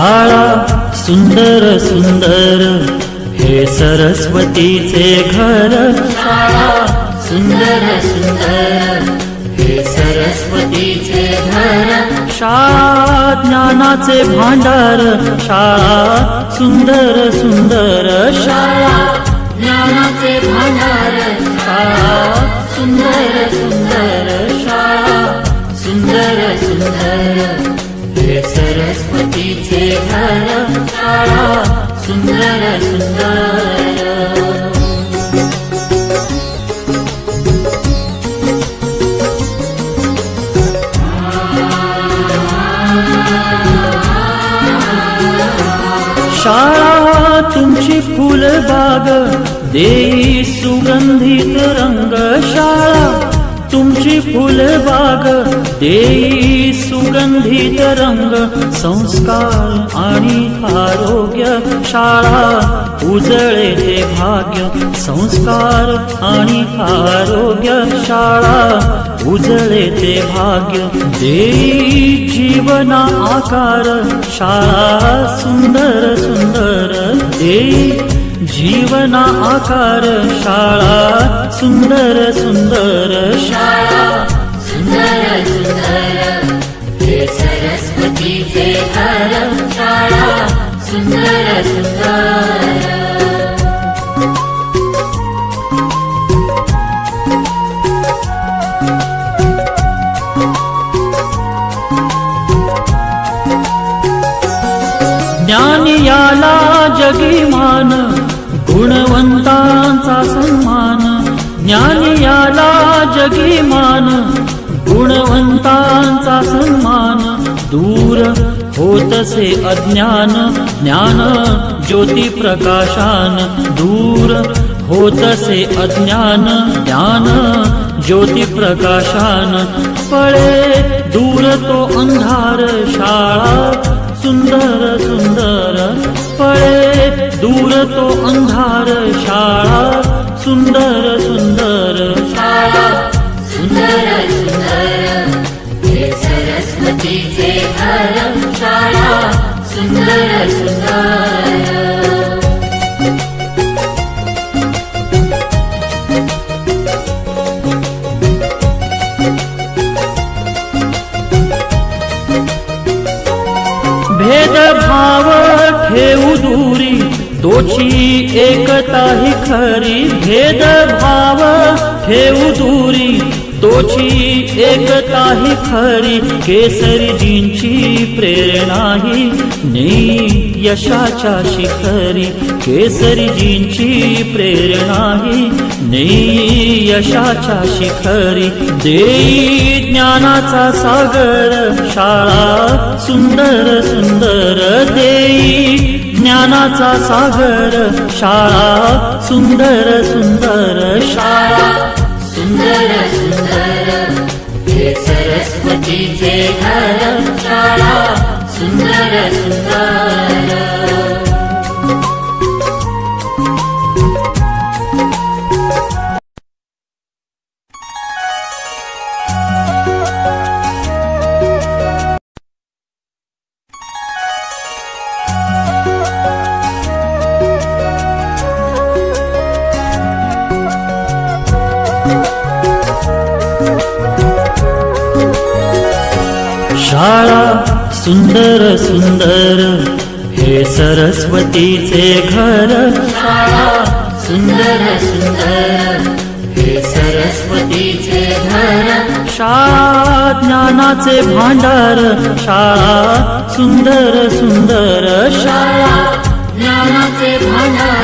शाळा सुंदर सुंदर हे सरस्वतीचे घर। शाळा सुंदर सुंदर हे सरस्वतीचे घर। शाळा ज्ञानाचे भांडार। शाळा सुंदर सुंदर शाळा ज्ञानाचे भांडार। शाळा सुंदर सुंदर शाळा सुंदर सुंदर हे सरस्वतीचे घर। शाळा सुंदर सुंदर। शाळा तुमची फुलबाग देई सुगंधित रंग। शाळा तुमची फुलबाग देई सुगंधित रंग। संस्कार आणि आरोग्य शाळा उजळे ते भाग्य। संस्कार आणि आरोग्य शाळा उजळे ते भाग्य। देई जीवना आकार शाळा सुंदर सुंदर देई जीवना आकार। शाळा सुंदर सुंदर शाळा सुंदर सुंदर हे सरस्वतीचे घर। शाळा सुंदर सुंदर। ज्ञान याला जगी मान गुणवंतांचा सन्मान। ज्ञान याला जगी मान गुणवंतांचा सन्मान। दूर होतसे अज्ञान ज्ञान ज्योती प्रकाशान। दूर होतसे अज्ञान ज्ञान ज्योती प्रकाशान। पळे दूर तो अंधार शाळा सुंदर सुंदर। पळे दूर तो अंधार शाळा सुंदर सुंदर शाळा सुंदर सुंदर हे सरस्वतीचे घर। शाळा सुंदर सुंदर। भेदभाव ठेवू दूरी तोची एकता ही खरी। भेदभाव ठेवू दूरी तोची एकता ही खरी। केसरीजींची प्रेरणा ही नेई यशाच्या शिखरी। केसरीजींची प्रेरणा ही नेई यशाच्या शिखरी। देई ज्ञानाचा सागर शाळा सुंदर सुंदर देई ज्ञानाचा सागर। शाळा सुंदर सुंदर शाळा सुंदर सुंदर हे सरस्वतीचे घर। शाळा सुंदर सुंदर। शाळा सुंदर सुंदर हे सरस्वतीचे घर। शाळा सुंदर सुंदर हे सरस्वतीचे घर। शाळा ज्ञानाचे भांडार। शाळा सुंदर सुंदर शाळा ज्ञानाचे भांडार।